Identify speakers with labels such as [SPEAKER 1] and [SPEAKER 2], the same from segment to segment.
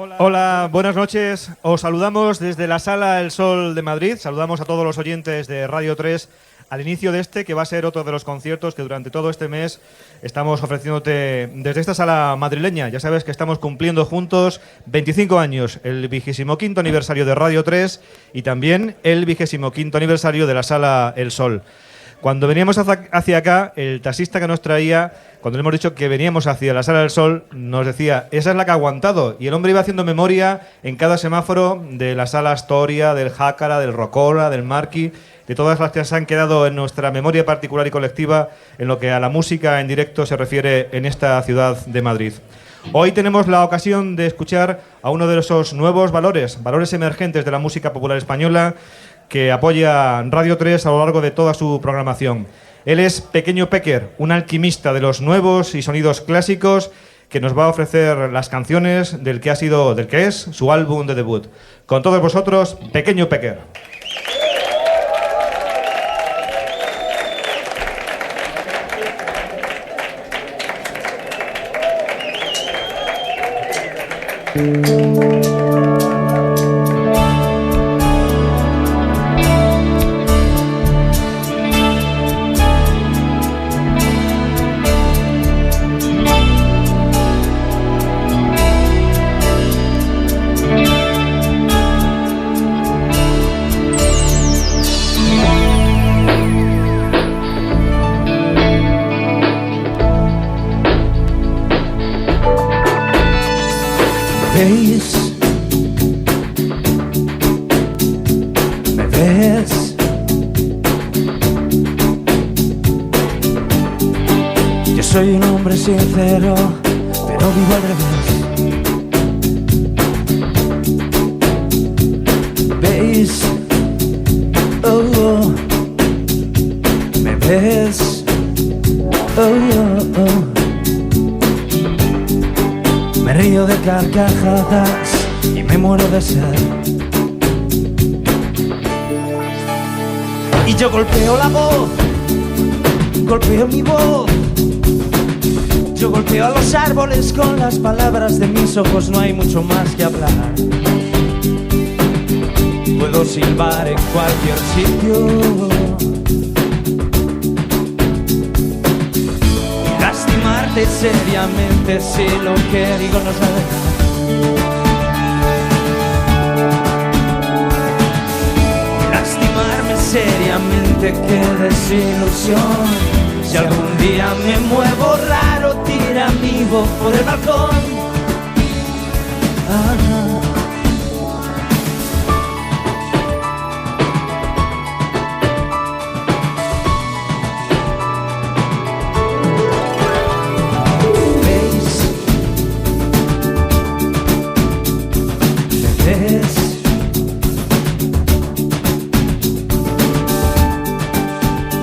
[SPEAKER 1] Hola, buenas noches. Os saludamos desde la Sala El Sol de Madrid. Saludamos a todos los oyentes de Radio 3 al inicio de este, que va a ser otro de los conciertos que durante todo este mes estamos ofreciéndote desde esta sala madrileña. Ya sabes que estamos cumpliendo juntos 25 años, el 25º aniversario de Radio 3 y también el 25º aniversario de la Sala El Sol. Cuando veníamos hacia acá, el taxista que nos traía, cuando le hemos dicho que veníamos hacia la Sala del Sol, nos decía, esa es la que ha aguantado. Y el hombre iba haciendo memoria en cada semáforo de la Sala Astoria, del Jácara, del Rocola, del Marquí, de todas las que se han quedado en nuestra memoria particular y colectiva en lo que a la música en directo se refiere en esta ciudad de Madrid. Hoy tenemos la ocasión de escuchar a uno de esos nuevos valores emergentes de la música popular española, que apoya Radio 3 a lo largo de toda su programación. Él es Pequeño Pecker, un alquimista de los nuevos y sonidos clásicos que nos va a ofrecer las canciones del que es su álbum de debut. Con todos vosotros, Pequeño Pecker.
[SPEAKER 2] ¿Me ves? Yo soy un hombre sincero, pero vivo al revés. ¿Veis? Oh, oh. ¿Me ves? Oh, oh, oh. Me río de carcajadas y me muero de sed. Y yo golpeo la voz, golpeo mi voz. Yo golpeo a los árboles con las palabras de mis ojos, no hay mucho más que hablar. Puedo silbar en cualquier sitio, lastimarte seriamente si lo que digo no es la verdad. Lastimarme seriamente, qué desilusión. Si algún día me muevo raro, tira mi voz por el balcón.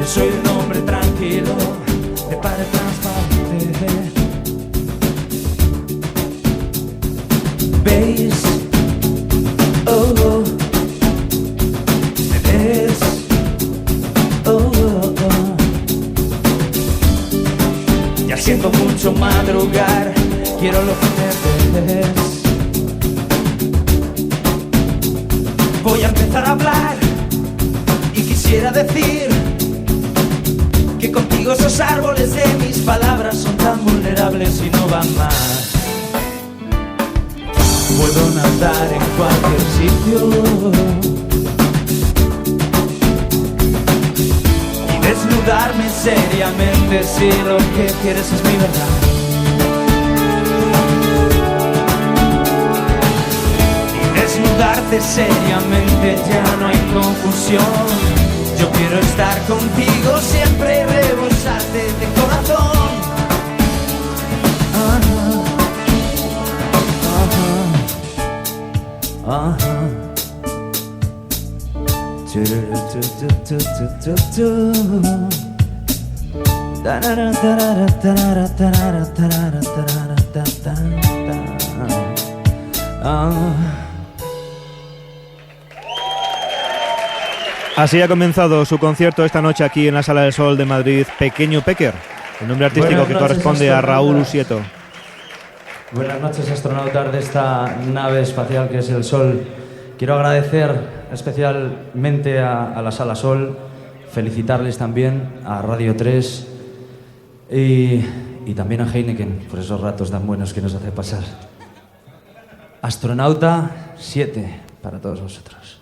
[SPEAKER 2] Soy un hombre tranquilo, de padre transparente. ¿Veis? Oh, oh. ¿Me ves? Oh, oh, oh. Ya siento mucho madrugar, quiero lo que me ves. Voy a empezar a hablar y quisiera decir que contigo esos árboles de mis palabras son tan vulnerables y no van más. Puedo nadar en cualquier sitio y desnudarme seriamente si lo que quieres es mi verdad. Y desnudarte seriamente, ya no hay confusión. Yo quiero estar contigo siempre y rebosarte de corazón.
[SPEAKER 1] Así ha comenzado su concierto esta noche aquí en la Sala del Sol de Madrid, Pequeño Pecker, el nombre artístico que corresponde a Raúl Usieto.
[SPEAKER 3] Buenas noches, astronautas de esta nave espacial que es el Sol. Quiero agradecer especialmente a la Sala Sol, felicitarles también a Radio 3 y también a Heineken por esos ratos tan buenos que nos hace pasar. Astronauta 7 para todos vosotros.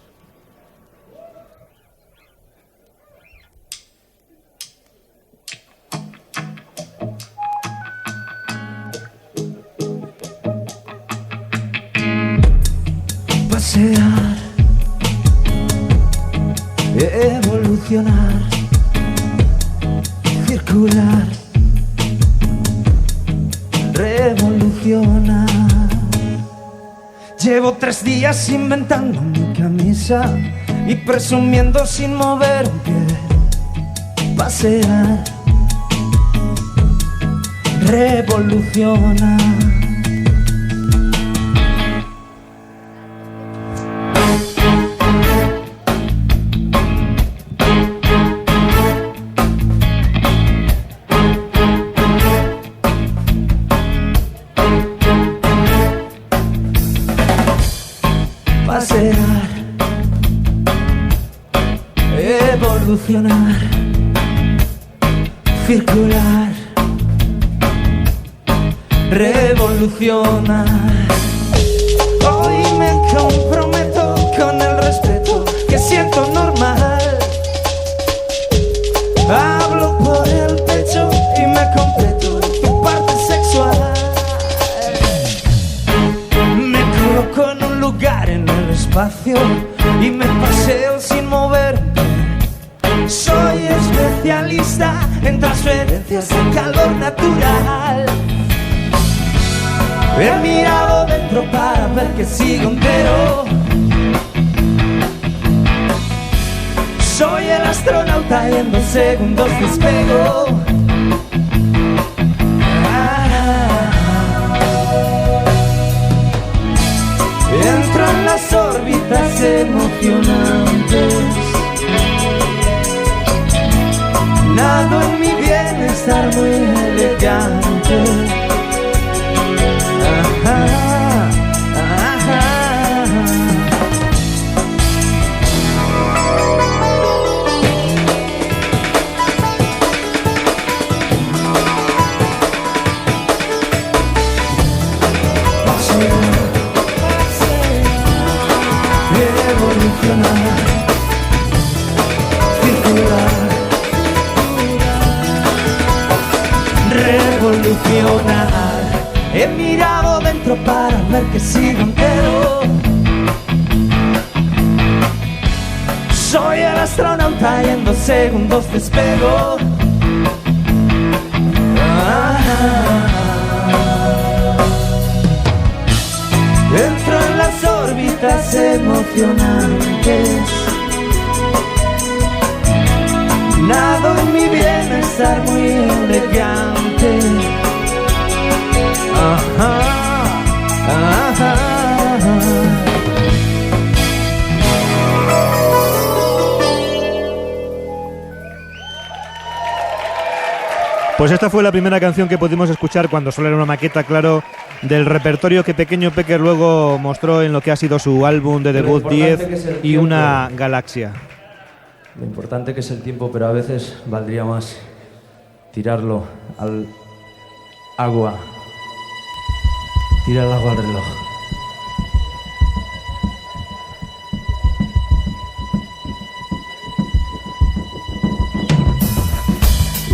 [SPEAKER 2] Pasear, evolucionar, circular, revolucionar. Llevo 3 días inventando mi camisa y presumiendo sin mover un pie. Pasear, revolucionar. Pasear, evolucionar, circular, revolucionar. Hoy me comprometo con el respeto que siento normal. Hablo por el pecho y me completo en tu parte sexual. Me coloco en un lugar en el espacio y me paseo sin moverme. Soy especialista en transferencias de calor natural. He mirado dentro para ver que sigo entero. Soy el astronauta y en 2 segundos despego. Entro en las órbitas emocionantes. Nado en mi bienestar muy elegante. Ajá, ajá. Evolucionar, circular, revolucionar. He mirado dentro para ver que sigo entero. Soy el astronauta y en 2 segundos despego. Entro en las órbitas emocionantes. Nado en mi bienestar muy elegante. Ajá, ajá.
[SPEAKER 1] Pues esta fue la primera canción que pudimos escuchar cuando solo era una maqueta, claro, del repertorio que Pequeño Peque luego mostró en lo que ha sido su álbum de debut 10 y una galaxia.
[SPEAKER 3] Lo importante que es el tiempo, pero a veces valdría más tirarlo al agua. Tira el agua al reloj.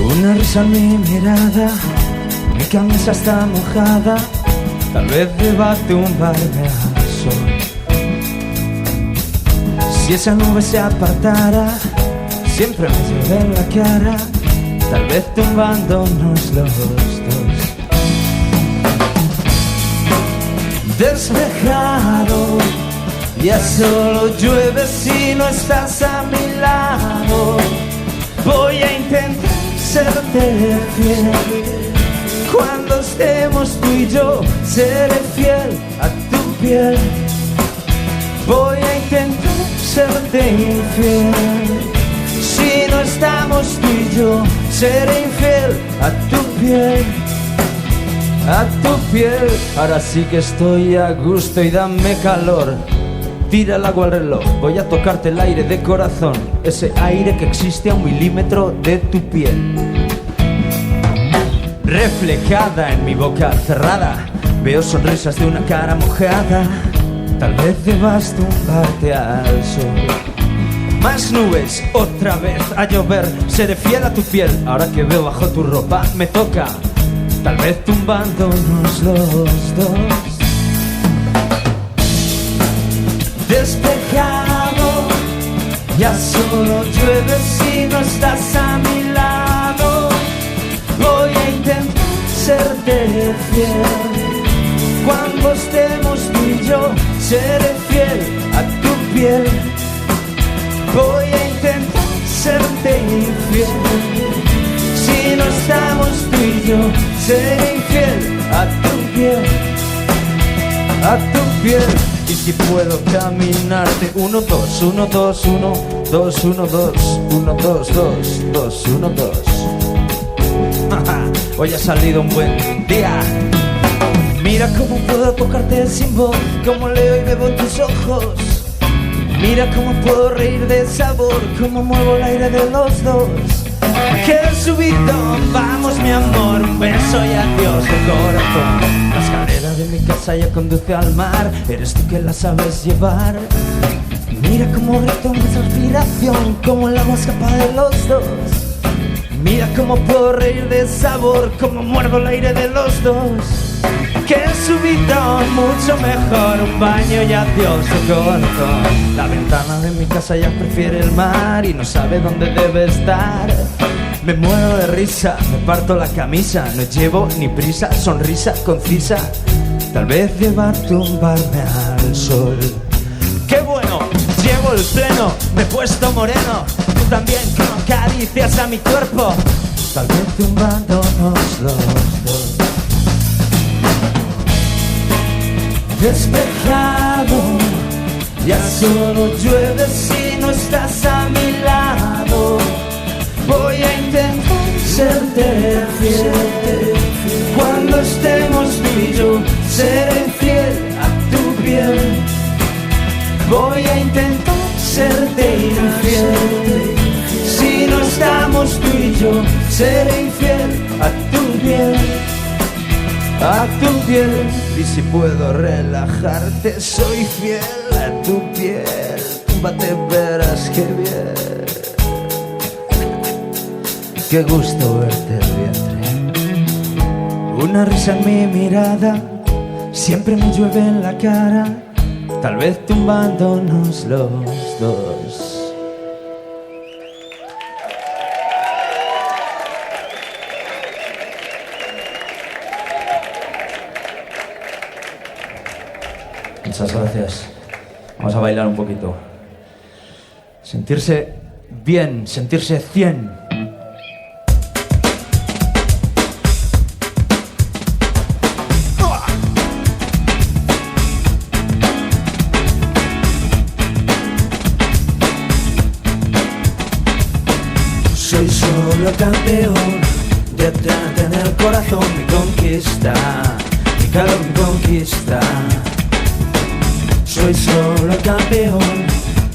[SPEAKER 2] Una risa en mi mirada, mi camisa está mojada, tal vez deba tumbarme al sol. Si esa nube se apartara, siempre me llueve en la cara, tal vez tumbándonos los dos. Despejado, ya solo llueve si no estás a mi lado. Voy a intentar serte fiel. Cuando estemos tú y yo, seré fiel a tu piel. Voy a intentar serte infiel. Si no estamos tú y yo, seré infiel a tu piel.
[SPEAKER 3] a tu piel. Ahora sí que estoy a gusto y dame calor. Tira el agua al reloj, voy a tocarte el aire de corazón, ese aire que existe a 1 milímetro de tu piel. Reflejada en mi boca cerrada, veo sonrisas de una cara mojada. Tal vez debas tumbarte al sol. Más nubes, otra vez a llover. Seré fiel a tu piel, ahora que veo bajo tu ropa me toca. Tal vez tumbándonos los dos. Despejado, ya solo llueve si no estás a mi lado. Voy a intentar serte fiel. Cuando estemos tú y yo, seré fiel a tu piel. Voy a intentar serte infiel. Si no estamos tú y yo, seré infiel a tu piel. A tu piel. Y si puedo caminarte 1, 2, 1, 2, 1, 2, 1, 2, 1, 2, 2, 2, 1, 2. Hoy ha salido un buen día. Mira cómo puedo tocarte sin voz, cómo leo y bebo en tus ojos. Mira cómo puedo reír de sabor, cómo muevo el aire de los dos. ¡Qué subidón! Vamos mi amor, un beso y adiós de corazón. La escalera de mi casa ya conduce al mar, eres tú que la sabes llevar. Mira cómo retomo esa respiración, cómo el agua escapa de los dos. Mira cómo puedo reír de sabor, cómo muerdo el aire de los dos. ¡Qué subidón! Mucho mejor, un baño y adiós de corazón. La ventana de mi casa ya prefiere el mar y no sabe dónde debe estar. Me muero de risa, me parto la camisa, no llevo ni prisa, sonrisa concisa. Tal vez deba tumbarme al sol. ¡Qué bueno! Llevo el pleno, me he puesto moreno. Tú también como caricias a mi cuerpo. Tal vez tumbándonos los dos. Despejado, ya solo llueve si no estás a mi lado. Voy a intentar serte fiel. Cuando estemos tú y yo, seré fiel a tu piel. Voy a intentar serte infiel. Si no estamos tú y yo, seré infiel a tu piel. A tu piel. Y si puedo relajarte, soy fiel a tu piel. Túmbate, verás qué bien. Qué gusto verte el vientre. Una risa en mi mirada, siempre me llueve en la cara. Tal vez tumbándonos los dos. Muchas gracias. Vamos a bailar un poquito. Sentirse bien, sentirse 100.
[SPEAKER 2] Soy solo campeón de tenerte en el corazón, mi conquista, mi calor, mi conquista. Soy solo campeón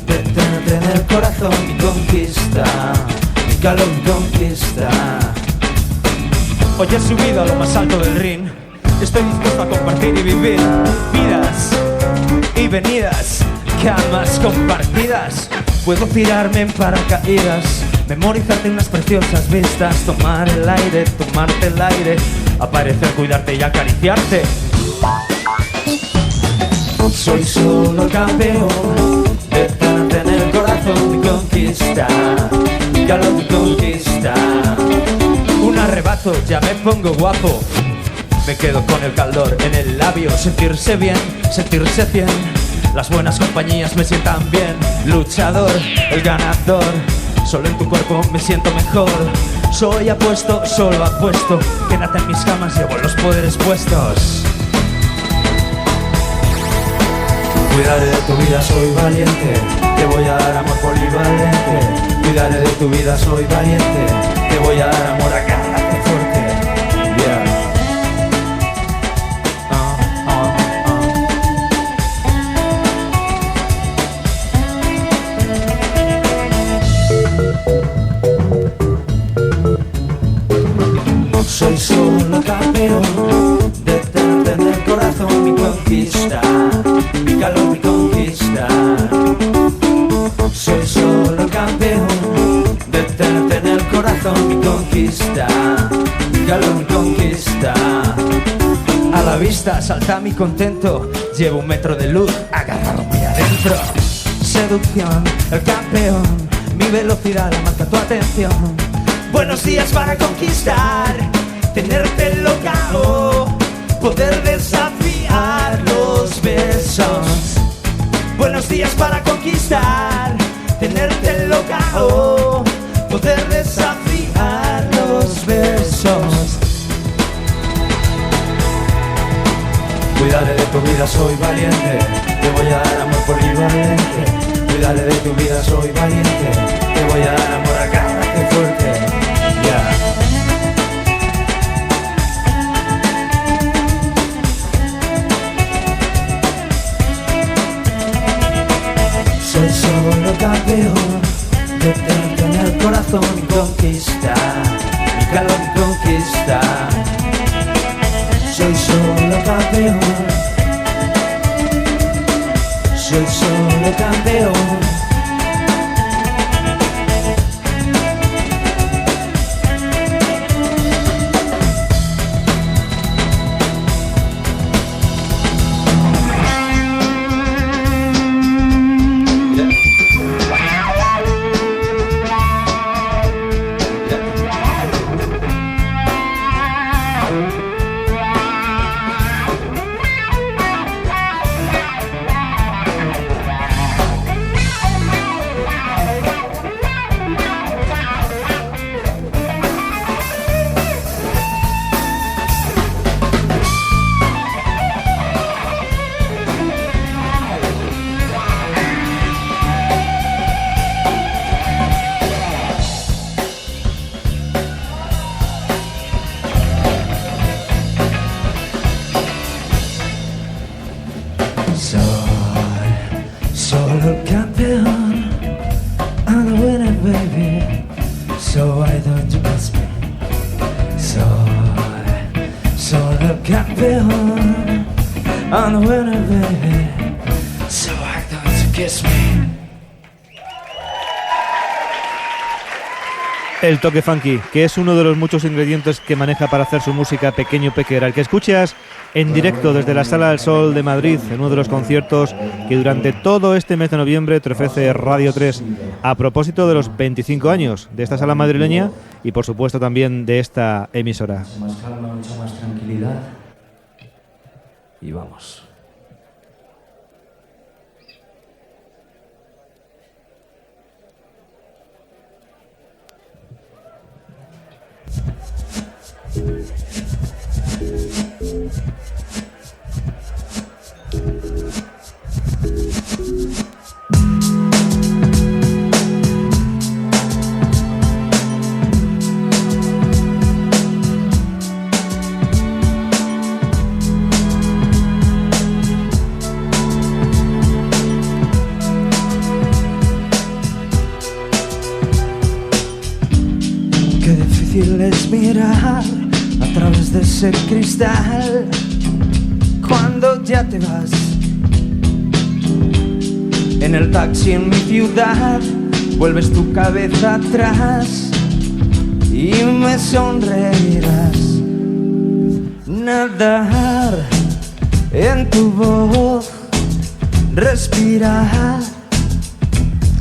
[SPEAKER 2] de tenerte en el corazón, mi conquista, mi calor, mi conquista.
[SPEAKER 3] Hoy he subido a lo más alto del ring. Estoy dispuesto a compartir y vivir vidas y venidas, camas compartidas. Puedo tirarme en paracaídas, memorizarte unas preciosas vistas, tomar el aire, tomarte el aire, aparecer, cuidarte y acariciarte.
[SPEAKER 2] Soy solo campeón de tenerte en el corazón, mi conquista, mi calor, mi conquista.
[SPEAKER 3] Un arrebato, ya me pongo guapo. Me quedo con el calor en el labio, sentirse bien, sentirse 100. Las buenas compañías me sientan bien. Luchador, el ganador, solo en tu cuerpo me siento mejor. Soy apuesto, solo apuesto. Quédate en mis camas, llevo los poderes puestos.
[SPEAKER 2] Cuidaré de tu vida, soy valiente. Te voy a dar amor polivalente. Cuidaré de tu vida, soy valiente. Te voy a dar amor, agárrate fuerte. Yeah. solo campeón de tenerte en el corazón, mi conquista, mi calor, mi conquista. Soy solo campeón de tenerte en el corazón, mi conquista, mi calor, mi conquista. A la vista salta mi contento, llevo 1 metro de luz agarrado muy adentro. Seducción, el campeón, mi velocidad marca tu atención. Buenos días para conquistar, tenerte loca o poder desafiar los besos. Buenos días para conquistar, tenerte loca o poder desafiar los besos. Cuidaré de tu vida, soy valiente, te voy a dar amor polivalente. Cuidaré de tu vida, soy valiente, te voy a dar amor, agárrate fuerte. Yeah. Soy solo campeón de tenerte en el corazón, mi conquista, mi calor, mi conquista. Soy solo campeón, soy solo campeón. Solo campeón, I'm the winner, baby. So I don't you miss me. Solo campeón, I'm the winner, baby. So I don't you kiss me.
[SPEAKER 1] El toque funky, que es uno de los muchos ingredientes que maneja para hacer su música Pequeño Pequera, el que escuchas en directo desde la Sala del Sol de Madrid, en uno de los conciertos que durante todo este mes de noviembre te ofrece Radio 3, a propósito de los 25 años de esta sala madrileña y por supuesto también de esta emisora.
[SPEAKER 3] Más calma, mucha más tranquilidad. Y vamos.
[SPEAKER 2] Qué difícil es mirar a través de ese cristal cuando ya te vas. En el taxi en mi ciudad vuelves tu cabeza atrás y me sonreirás. Nadar en tu voz, respirar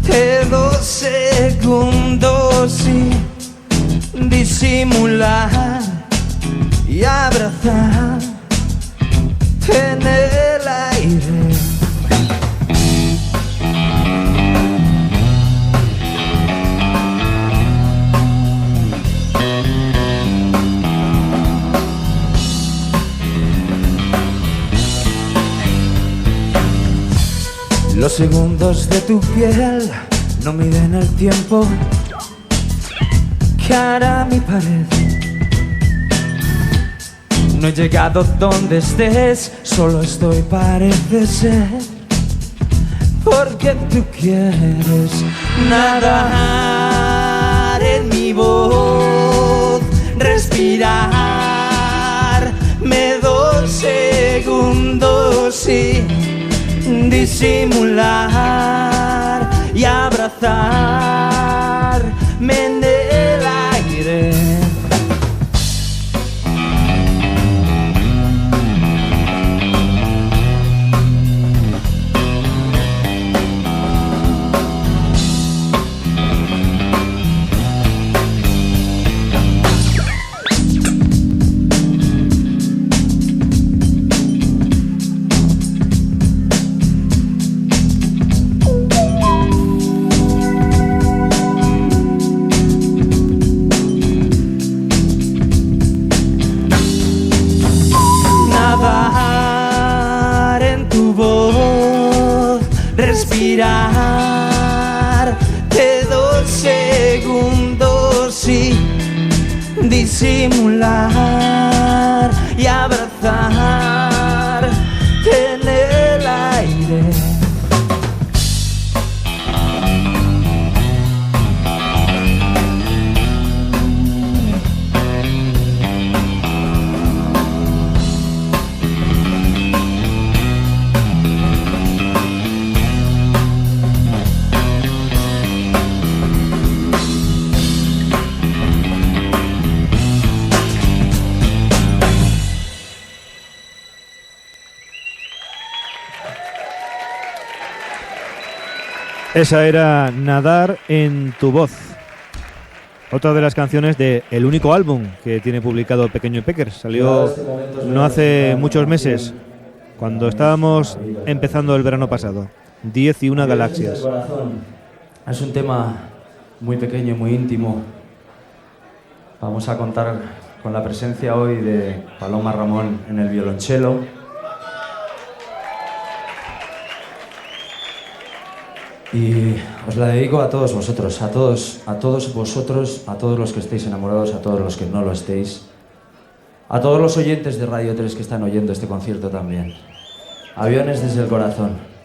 [SPEAKER 2] de 2 segundos y disimular y abrazar en el aire. Los segundos de tu piel no miden el tiempo que hará mi pared. No he llegado donde estés, solo estoy, parece ser, porque tú quieres nadar en mi voz, respirar me 2 segundos sin disimular y abrazarme en el aire. Respirar de 2 segundos y disimular y abrazar en el aire.
[SPEAKER 1] Esa era Nadar en tu voz. Otra de las canciones de el único álbum que tiene publicado Pequeño Pecker. Salió no hace muchos meses, cuando estábamos empezando el verano pasado. 10 y una galaxias.
[SPEAKER 3] Es un tema muy pequeño, muy íntimo. Vamos a contar con la presencia hoy de Paloma Ramón en el violonchelo. Y os la dedico a todos vosotros, a todos vosotros, a todos los que estéis enamorados, a todos los que no lo estéis, a todos los oyentes de Radio 3 que están oyendo este concierto también. Aviones desde el corazón.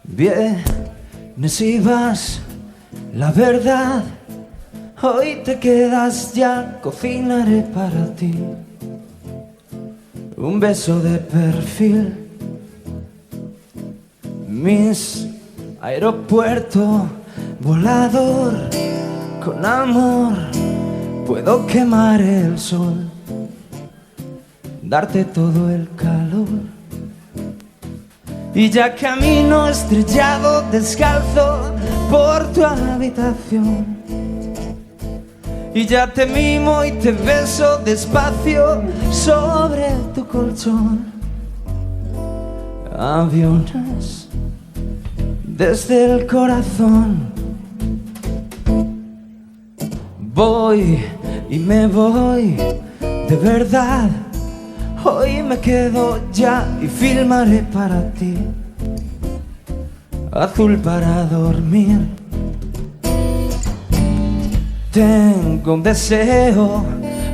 [SPEAKER 3] Vienes y vas, la verdad, hoy te quedas, ya cocinaré para ti un beso de perfil. Mis aeropuerto volador, con amor puedo quemar el sol, darte todo el calor. Y ya camino estrellado, descalzo por tu habitación. Y ya te mimo y te beso despacio sobre tu colchón. Aviones desde el corazón. Voy y me voy, de verdad. Hoy me quedo ya y filmaré para ti. Azul para dormir. Tengo un deseo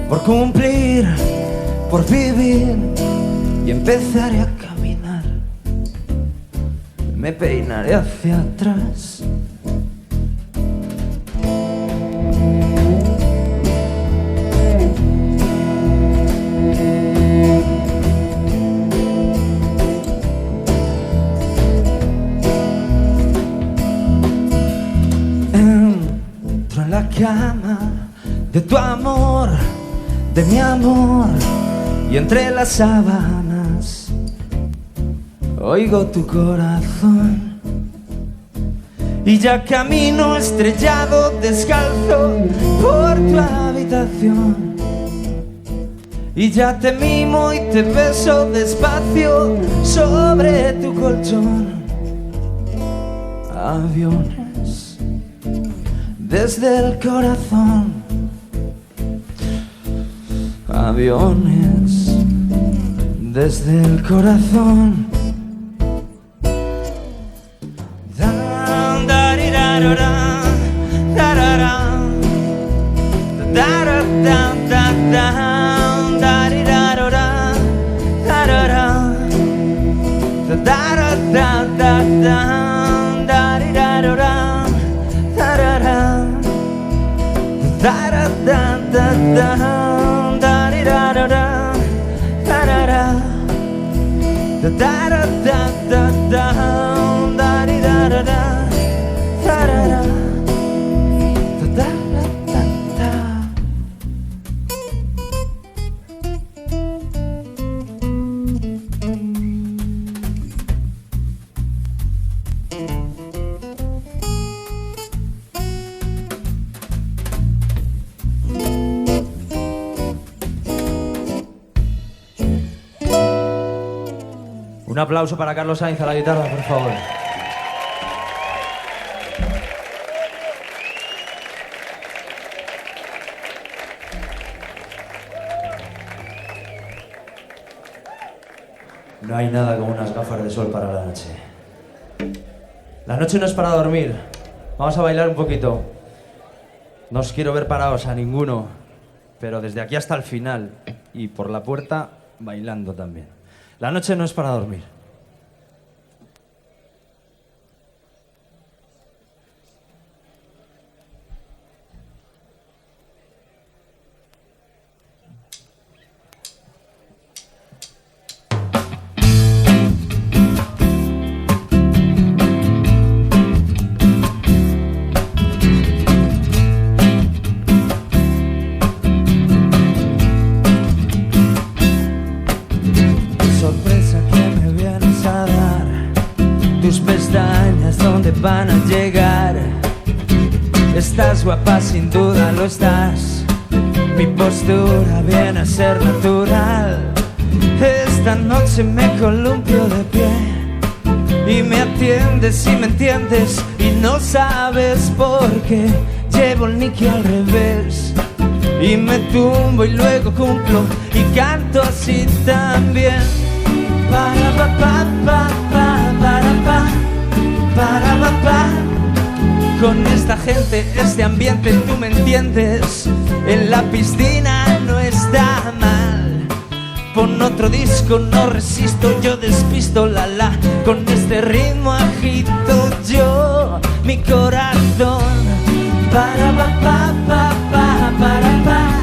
[SPEAKER 3] por cumplir, por vivir, y empezaré a caminar. Me peinaré hacia atrás. Cama de tu amor, de mi amor, y entre las sábanas oigo tu corazón. Y ya camino estrellado, descalzo por tu habitación. Y ya te mimo y te beso despacio sobre tu colchón. Aviones desde el corazón. Aviones desde el corazón. Da Un aplauso para Carlos Sainz a la guitarra, por favor. No hay nada como unas gafas de sol para la noche. La noche no es para dormir. Vamos a bailar un poquito. No os quiero ver parados a ninguno, pero desde aquí hasta el final y por la puerta bailando también. La noche no es para dormir.
[SPEAKER 2] Van a llegar. Estás guapa, sin duda lo estás. Mi postura viene a ser natural. Esta noche me columpio de pie y me atiendes y me entiendes y no sabes por qué. Llevo el Nicky al revés y me tumbo y luego cumplo y canto así también. Para pa pa pa pa para pa. Para papá, con esta gente, este ambiente, tú me entiendes. En la piscina no está mal. Pon otro disco, no resisto, yo despisto la la. Con este ritmo agito yo mi corazón. Para papá, papá, para papá.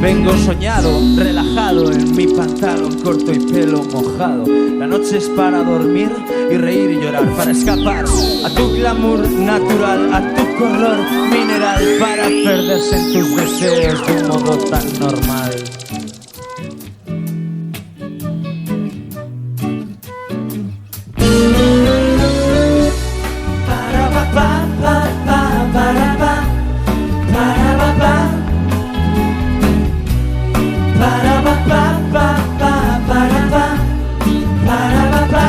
[SPEAKER 2] Vengo soñado, relajado en mi pantalón corto y pelo mojado. La noche es para dormir y reír y llorar, para escapar a tu glamour natural, a tu color mineral, para perderse en tus deseos de un modo tan normal. Para papá, papá, para papá, para papá. Para papá, papá, para papá, para papá.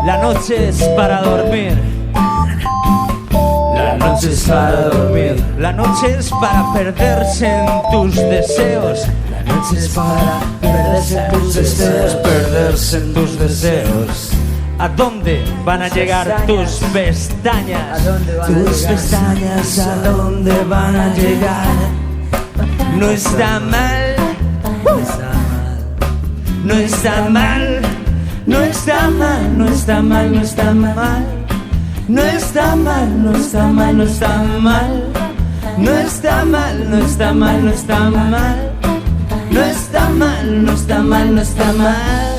[SPEAKER 2] La noche es para dormir. La noche es para dormir. La noche es para perderse en tus deseos. La noche es para perderse en tus deseos. Perderse en tus deseos. ¿A dónde van a llegar tus pestañas? Tus pestañas, ¿a dónde van a llegar? No está mal. No está mal. No está mal, no está mal, no está mal. No está mal, no está mal, no está mal. No está mal, no está mal, no está mal. No está mal, no está mal, no está mal.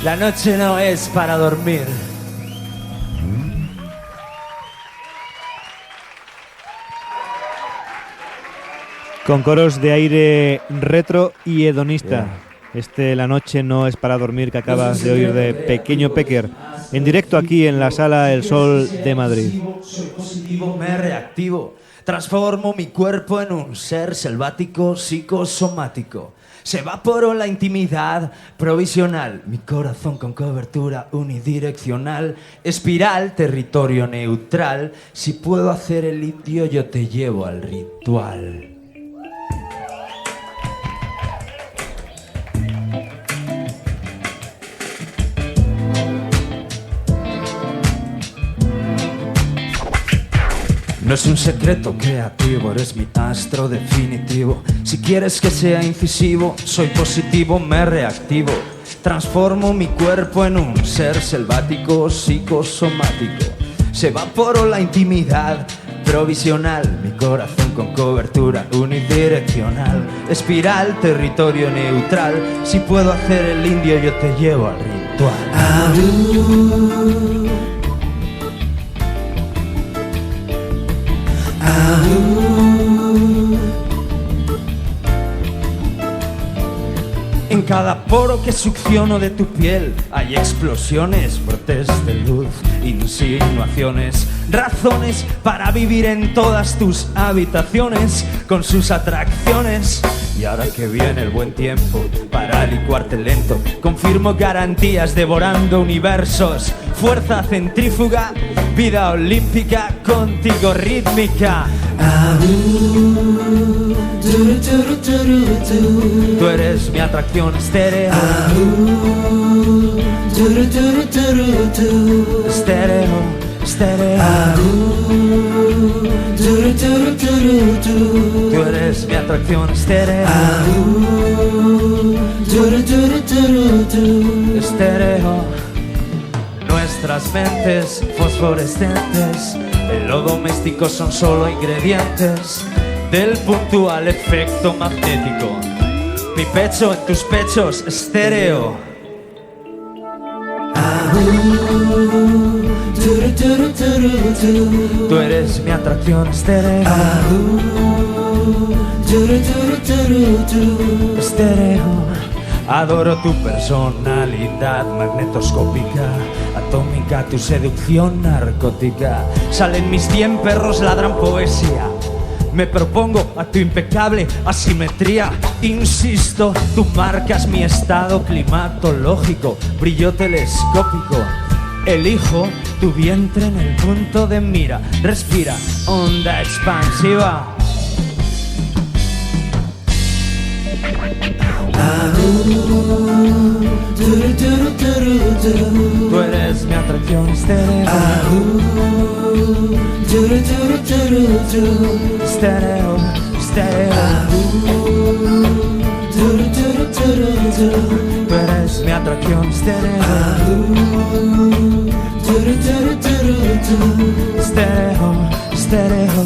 [SPEAKER 2] La noche no es para dormir.
[SPEAKER 1] Con coros de aire retro y hedonista. La noche no es para dormir, que acabas de oír de Pequeño Pecker, en directo aquí en la Sala El Sol de Madrid.
[SPEAKER 2] Soy positivo, me reactivo. Transformo mi cuerpo en un ser selvático psicosomático. Se evaporó la intimidad provisional. Mi corazón con cobertura unidireccional. Espiral, territorio neutral. Si puedo hacer el indio, yo te llevo al ritual. No es un secreto creativo, eres mi astro definitivo. Si quieres que sea incisivo, soy positivo, me reactivo. Transformo mi cuerpo en un ser selvático psicosomático. Se evaporó la intimidad provisional. Mi corazón con cobertura unidireccional. Espiral, territorio neutral. Si puedo hacer el indio, yo te llevo al ritual. En cada poro que succiono de tu piel hay explosiones, brotes de luz, insinuaciones, razones para vivir en todas tus habitaciones con sus atracciones. Y ahora que viene el buen tiempo para licuarte lento, confirmo garantías devorando universos. Fuerza centrífuga, vida olímpica, contigo rítmica. Tú eres mi atracción estéreo. Estéreo, estéreo. Tú eres mi atracción estéreo. Estéreo. Nuestras mentes fosforescentes en lo doméstico son solo ingredientes del puntual efecto magnético. Mi pecho en tus pechos estéreo. Tú eres mi atracción estéreo. Estéreo. Adoro tu personalidad magnetoscópica, atómica, tu seducción narcótica. Salen mis 100 perros, ladran poesía. Me propongo a tu impecable asimetría. Insisto, tú marcas mi estado climatológico, brillo telescópico. Elijo tu vientre en el punto de mira. Respira, onda expansiva. Tú eres mi atracción estéreo. Estéreo, estéreo. Tú eres mi atracción estéreo. Estéreo, estéreo.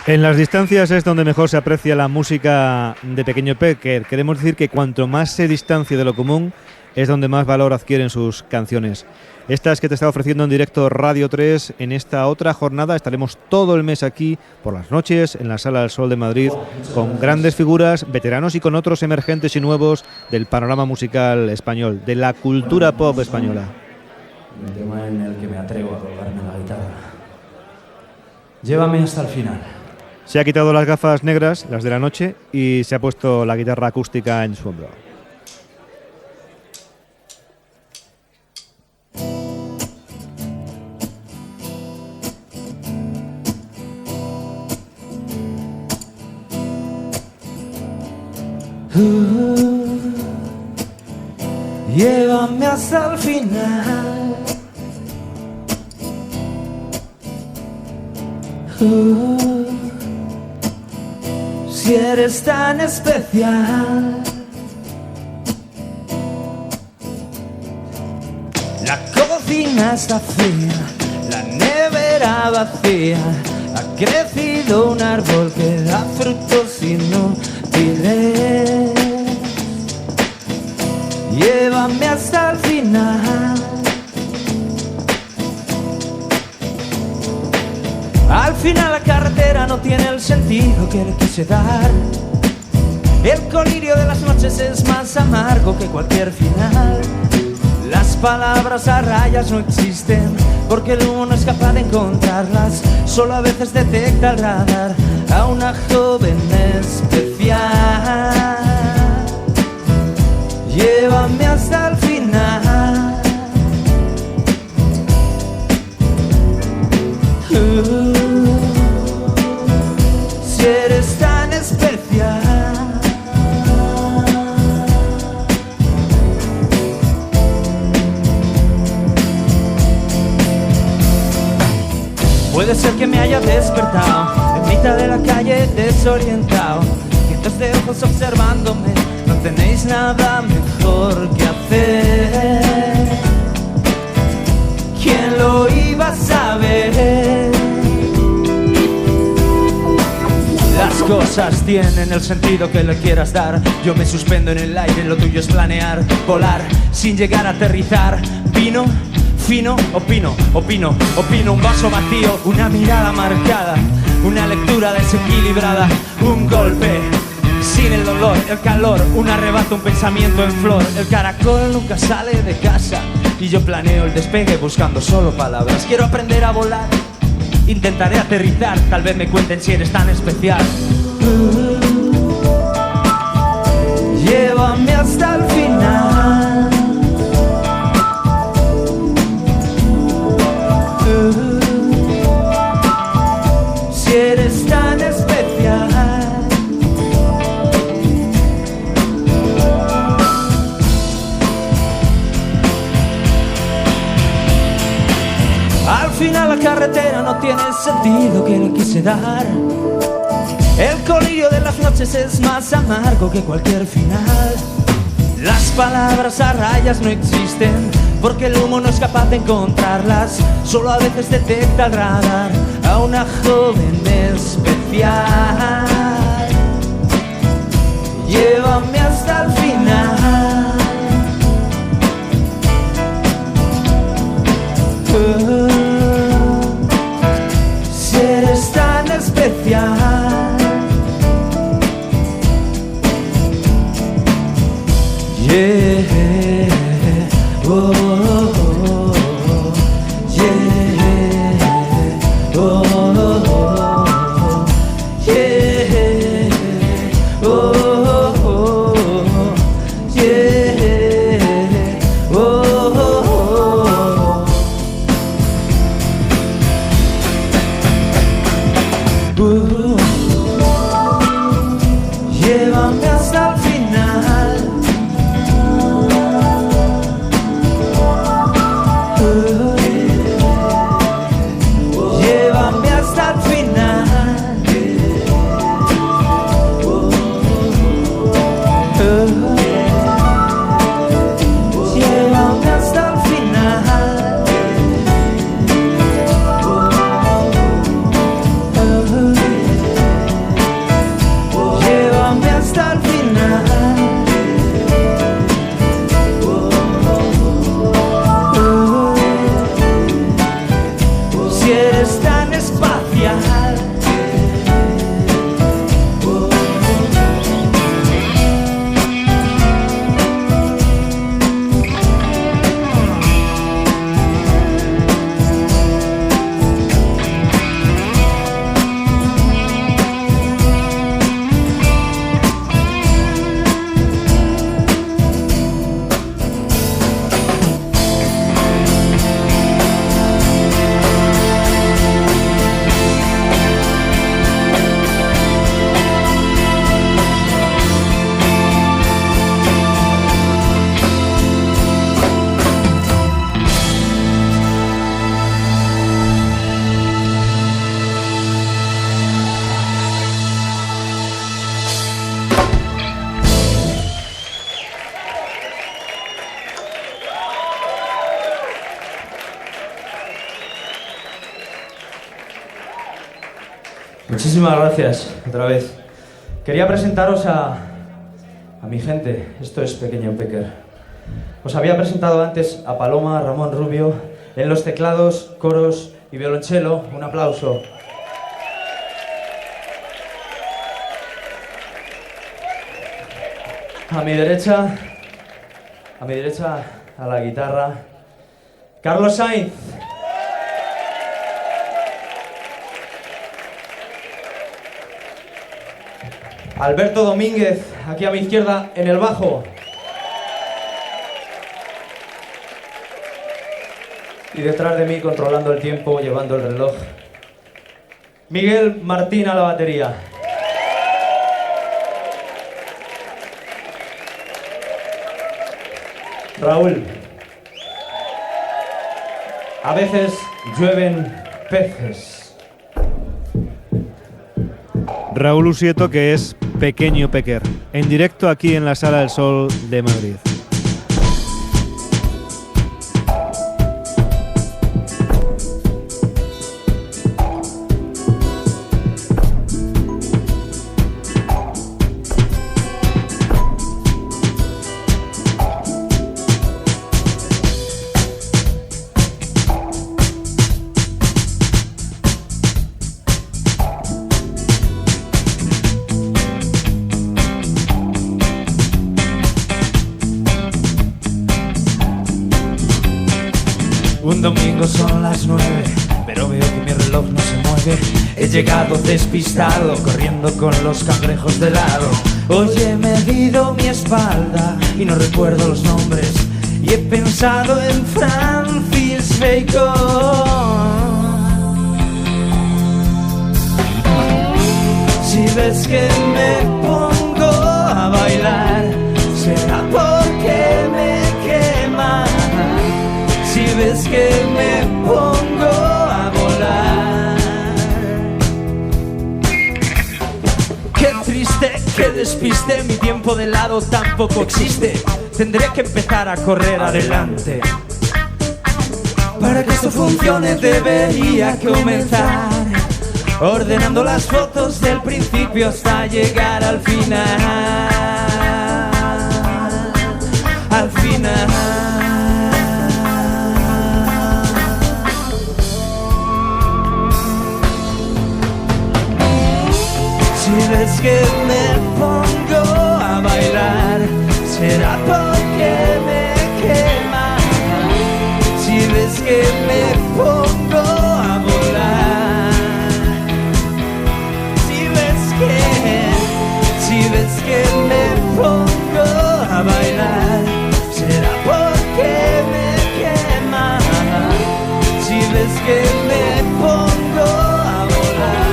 [SPEAKER 1] En las distancias es donde mejor se aprecia la música de Pequeño Pecker. Queremos decir que cuanto más se distancia de lo común, es donde más valor adquieren sus canciones. Estas que te está ofreciendo en directo Radio 3 en esta otra jornada. Estaremos todo el mes aquí por las noches en la Sala del Sol de Madrid con grandes figuras, veteranos y con otros emergentes y nuevos del panorama musical español, de la cultura pop española.
[SPEAKER 3] Un tema en el que me atrevo a colgarme la guitarra. Llévame hasta el final.
[SPEAKER 1] Se ha quitado las gafas negras, las de la noche, y se ha puesto la guitarra acústica en su hombro.
[SPEAKER 2] Llévame hasta el final. Si eres tan especial. La cocina está fría, la nevera vacía. Ha crecido un árbol que da frutos inútiles. Llévame hasta el final. Al final la carretera no tiene el sentido que le quise dar. El colirio de las noches es más amargo que cualquier final. Las palabras a rayas no existen, porque el humo no es capaz de encontrarlas. Solo a veces detecta el radar a una joven especial. Llévame hasta el final. Si eres tan especial. Puede ser que me haya despertado en mitad de la calle desorientado, cientos de ojos observándome, no tenéis nada mejor que hacer. ¿Quién lo iba a saber? Las cosas tienen el sentido que le quieras dar. Yo me suspendo en el aire, lo tuyo es planear, volar sin llegar a aterrizar. Vino, fino, opino, un vaso vacío, una mirada marcada, una lectura desequilibrada, un golpe sin el dolor, el calor, un arrebato, un pensamiento en flor. El caracol nunca sale de casa y yo planeo el despegue buscando solo palabras. Quiero aprender a volar, intentaré aterrizar, tal vez me cuenten si eres tan especial. Llévame hasta el final. Si eres tan especial. Al final la carretera no tiene el sentido que le quise dar. El colirio de las noches es más amargo que cualquier final. Las palabras a rayas no existen, porque el humo no es capaz de encontrarlas. Solo a veces detecta el radar a una joven especial. Llévame hasta el final. Si eres tan especial. Yeah, oh, oh, oh, yeah, oh, oh, oh, yeah, oh, oh, yeah, oh, oh, oh. Llévame hasta el final. Llévame hasta el final. Llévame hasta el final. Llévame hasta el final. Si eres tan espacial.
[SPEAKER 3] Muchísimas gracias, otra vez. Quería presentaros a mi gente. Esto es Pequeño Pecker. Os había presentado antes a Paloma, Ramón Rubio, en los teclados, coros y violonchelo. Un aplauso. A mi derecha, a la guitarra, Carlos Sainz. Alberto Domínguez, aquí a mi izquierda, en el bajo. Y detrás de mí, controlando el tiempo, llevando el reloj, Miguel Martín a la batería. Raúl. A veces llueven peces.
[SPEAKER 1] Raúl Usieto, que es Pequeño Pequer, en directo aquí en la Sala del Sol de Madrid.
[SPEAKER 2] Un domingo son las 9, pero veo que mi reloj no se mueve. He llegado despistado, corriendo con los cangrejos de lado. Hoy he medido mi espalda y no recuerdo los nombres. Y he pensado en Francis Bacon. Si ves que me pongo a bailar, será porque me quema. Si ves que me pongo a volar, qué triste, qué despiste, mi tiempo de lado tampoco existe. Tendré que empezar a correr adelante. Para que esto funcione debería comenzar ordenando las fotos del principio hasta llegar al final. Al final. Si ves que me pongo a bailar, será porque me quema. Si ves que me pongo a volar, si ves que me pongo a bailar, será porque me quema. Si ves que me pongo a volar.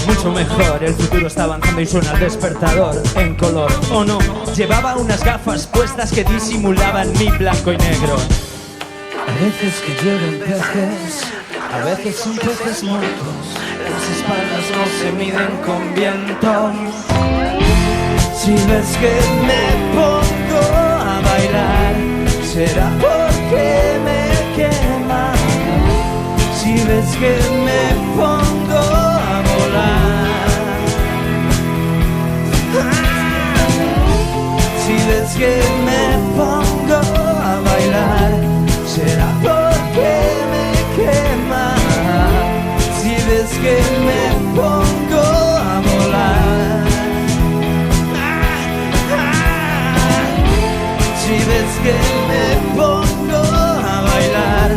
[SPEAKER 2] Mucho mejor, el futuro está avanzando y suena el despertador en color. ¿O no? Llevaba unas gafas puestas que disimulaban mi blanco y negro. A veces que llueven peces, a veces son peces muertos. Las espaldas no se miden con viento. Si ves que me pongo a bailar, será porque me quema. Si ves que me pongo a volar, si ves que me pongo a bailar, será porque me quema. Si ves que me pongo a volar, si ves que me pongo a bailar,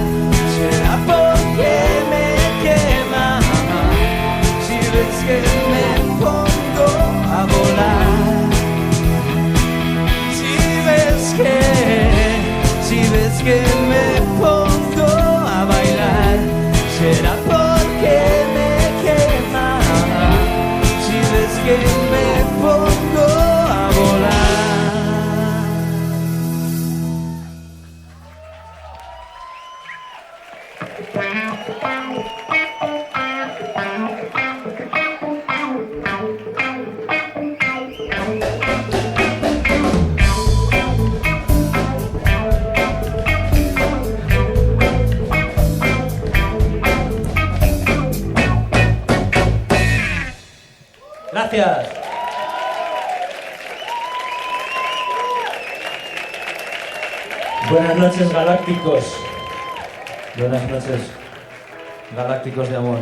[SPEAKER 2] será porque me quema. Si ves que me pongo a volar, si ves que me pongo a bailar, será porque me quema. Si ves que me pongo a volar.
[SPEAKER 3] Gracias. Buenas noches, galácticos. Buenas noches, galácticos de amor.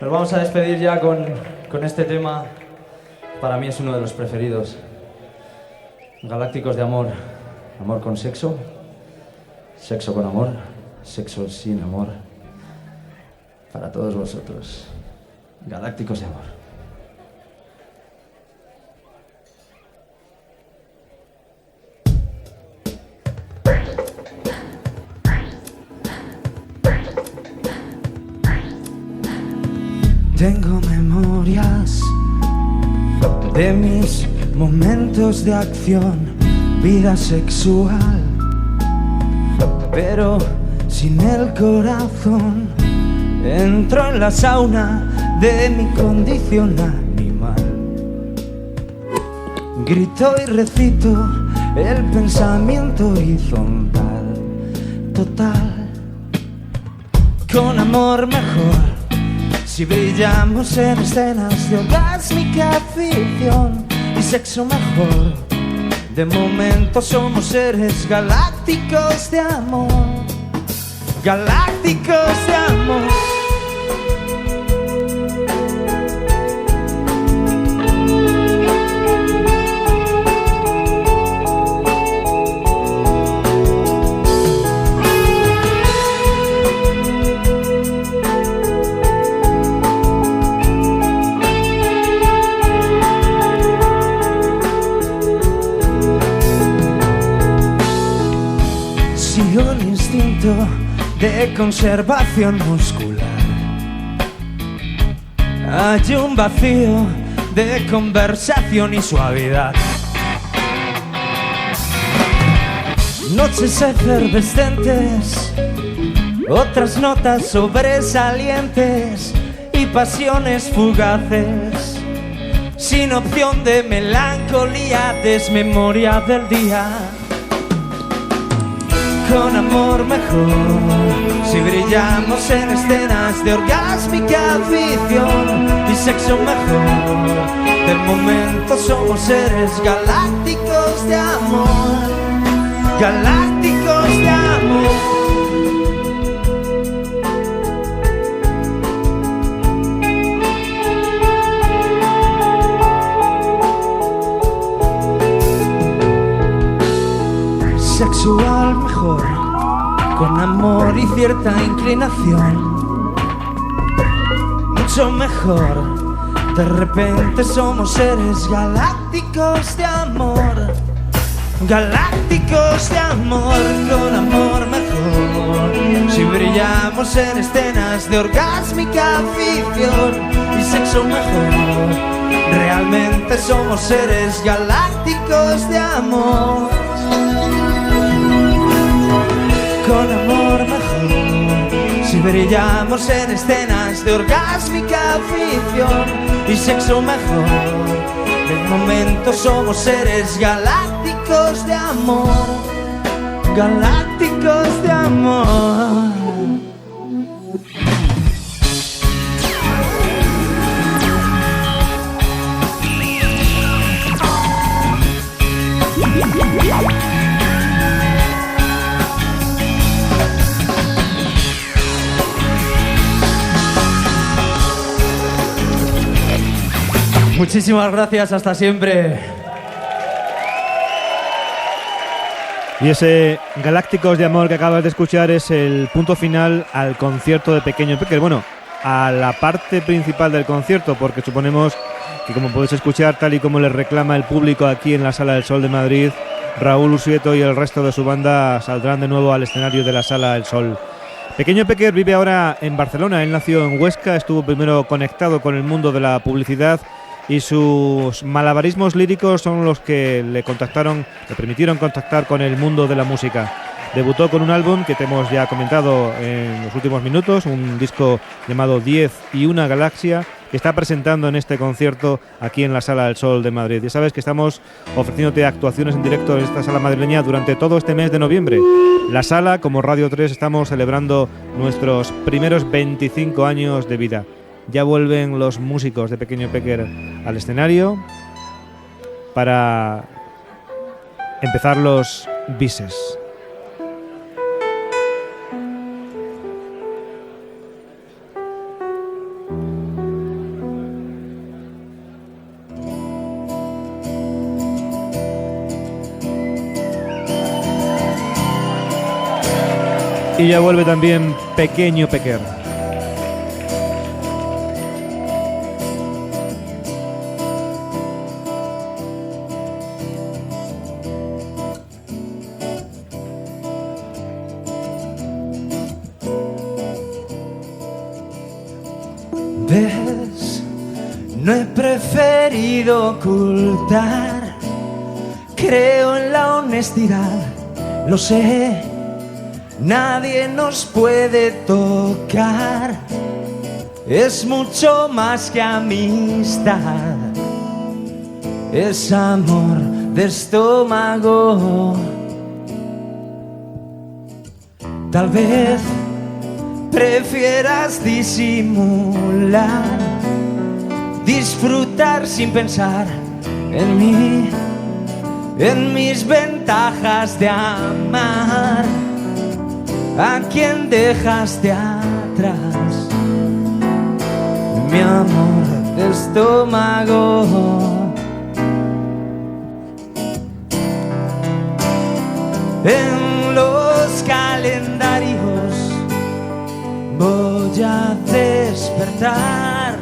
[SPEAKER 3] Nos vamos a despedir ya con este tema. Para mí es uno de los preferidos. Galácticos de amor. Amor con sexo. Sexo con amor. Sexo sin amor. Para todos vosotros. Galácticos de amor.
[SPEAKER 2] Tengo memorias de mis momentos de acción, vida sexual, pero sin el corazón. Entro en la sauna de mi condición animal. Grito y recito el pensamiento horizontal, total. Con amor mejor si brillamos en escenas de orgásmica ficción y sexo mejor. De momento somos seres galácticos de amor. Galácticos de amor. De conservación muscular. Hay un vacío de conversación y suavidad. Noches efervescentes, otras notas sobresalientes y pasiones fugaces, sin opción de melancolía, desmemoria del día. Con amor mejor, si brillamos en escenas de orgásmica ficción y sexo mejor. De momento somos seres galácticos de amor. Galácticos de amor. Sexual mejor, con amor y cierta inclinación. Mucho mejor, de repente somos seres galácticos de amor. Galácticos de amor, con amor mejor. Si brillamos en escenas de orgásmica ficción y sexo mejor. Realmente somos seres galácticos de amor. Con amor mejor, si brillamos en escenas de orgásmica ficción y sexo mejor. De momento somos seres galácticos de amor. Galácticos de amor.
[SPEAKER 3] Muchísimas gracias, hasta siempre.
[SPEAKER 1] Y ese Galácticos de Amor que acabas de escuchar es el punto final al concierto de Pequeño Peque. Bueno, a la parte principal del concierto, porque suponemos que, como podéis escuchar, tal y como les reclama el público aquí en la Sala del Sol de Madrid, Raúl Usieto y el resto de su banda saldrán de nuevo al escenario de la Sala del Sol. Pequeño Peque vive ahora en Barcelona. Él nació en Huesca, estuvo primero conectado con el mundo de la publicidad y sus malabarismos líricos son los que le permitieron contactar con el mundo de la música. Debutó con un álbum que te hemos ya comentado en los últimos minutos, un disco llamado 10 y una galaxia, que está presentando en este concierto aquí en la Sala del Sol de Madrid. Ya sabes que estamos ofreciéndote actuaciones en directo en esta sala madrileña durante todo este mes de noviembre. La sala, como Radio 3, estamos celebrando nuestros primeros 25 años de vida. Ya vuelven los músicos de Pequeño Pecker al escenario para empezar los bises. Y ya vuelve también Pequeño Pecker.
[SPEAKER 2] ¿Ves? No he preferido ocultar. Creo en la honestidad, lo sé. Nadie nos puede tocar. Es mucho más que amistad. Es amor de estómago. Tal vez prefieras disimular, disfrutar sin pensar en mí, en mis ventajas de amar a quien dejaste atrás. Mi amor de estómago. En los calendarios voy a despertar.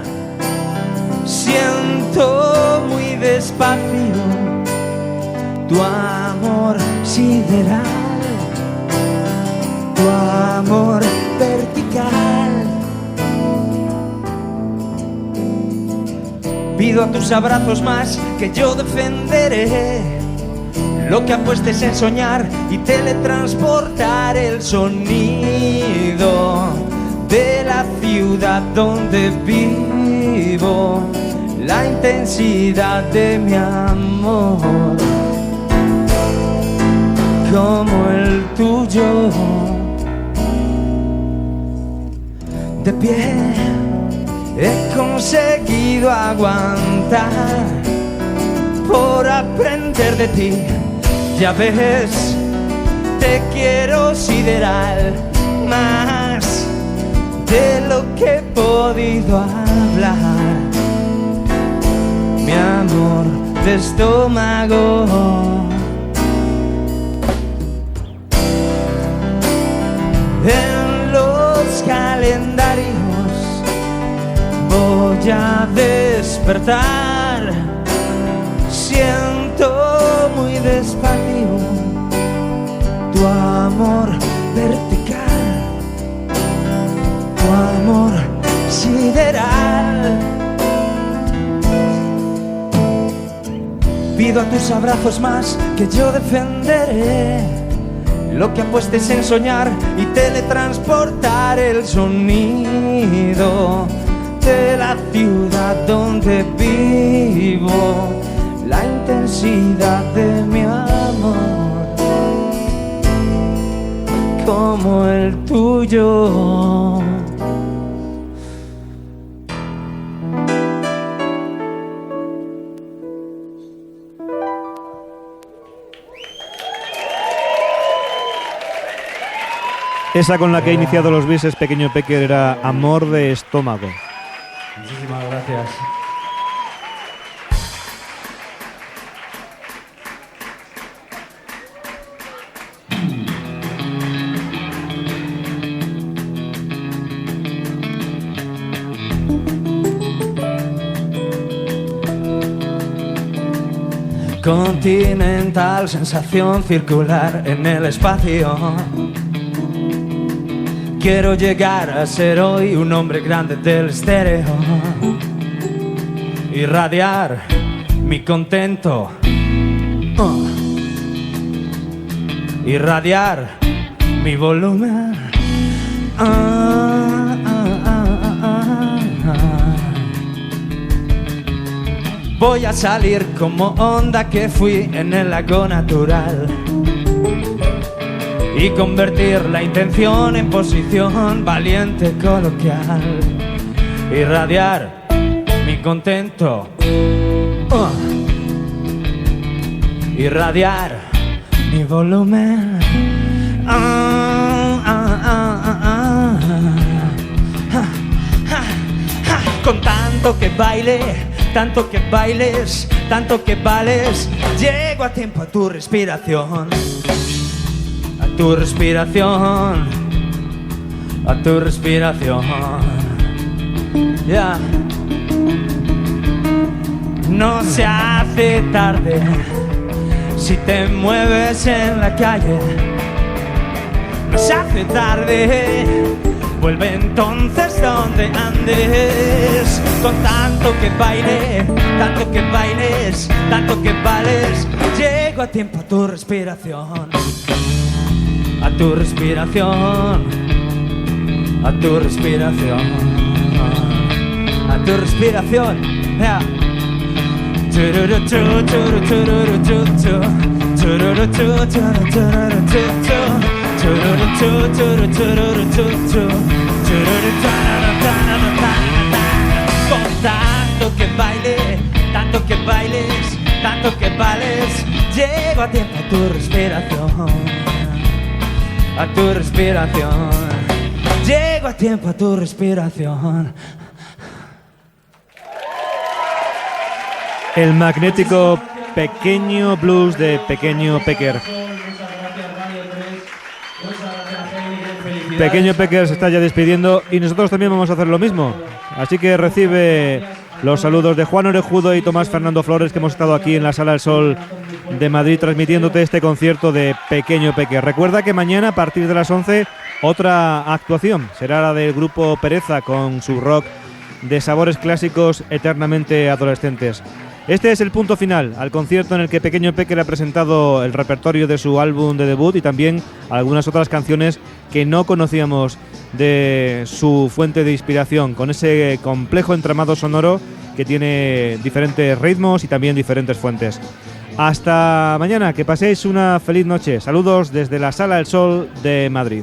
[SPEAKER 2] Siento muy despacio tu amor sideral, tu amor vertical. Pido a tus abrazos más que yo defenderé lo que apuestes en soñar y teletransportar el sonido de la ciudad donde vivo, la intensidad de mi amor, como el tuyo. De pie he conseguido aguantar por aprender de ti. Ya ves, te quiero sideral, más de lo que he podido hablar. Mi amor de estómago. En los calendarios voy a despertar. Siento muy despacio tu amor vertical, tu amor sideral. Pido a tus abrazos más que yo defenderé lo que apuestes en soñar y teletransportar el sonido de la ciudad donde vivo, la intensidad de mi amor, como el tuyo.
[SPEAKER 1] Esa con la que ha iniciado los bises Pequeño Pecker era Amor de Estómago.
[SPEAKER 3] Muchísimas gracias.
[SPEAKER 2] Continental, sensación circular en el espacio. Quiero llegar a ser hoy un hombre grande del estéreo, irradiar mi contento, irradiar mi volumen. Voy a salir como onda que fui en el lago natural y convertir la intención en posición valiente coloquial.
[SPEAKER 3] irradiar mi contento, irradiar mi volumen. Con tanto que baile, tanto que bailes, tanto que vales, llego a tiempo a tu respiración, a tu respiración, a tu respiración. Ya. No se hace tarde si te mueves en la calle. No se hace tarde, vuelve entonces donde andes. Con tanto que baile, tanto que bailes, tanto que vales, llego a tiempo a tu respiración, a tu respiración, a tu respiración, a tu respiración. Yeah. Con tanto que baile, tanto que bailes, tanto que vales, llego a tiempo a tu respiración, a tu respiración, llego a tiempo a tu respiración.
[SPEAKER 1] El magnético Pequeño Blues de Pequeño Pecker. Pequeño Pecker se está ya despidiendo y nosotros también vamos a hacer lo mismo. Así que recibe los saludos de Juan Orejudo y Tomás Fernando Flores, que hemos estado aquí en la Sala del Sol de Madrid transmitiéndote este concierto de Pequeño Pecker. Recuerda que mañana a partir de las 11 otra actuación será la del grupo Pereza con su rock de sabores clásicos eternamente adolescentes. Este es el punto final al concierto en el que Pequeño Pecker ha presentado el repertorio de su álbum de debut y también algunas otras canciones que no conocíamos de su fuente de inspiración, con ese complejo entramado sonoro que tiene diferentes ritmos y también diferentes fuentes. Hasta mañana, que paséis una feliz noche. Saludos desde la Sala del Sol de Madrid.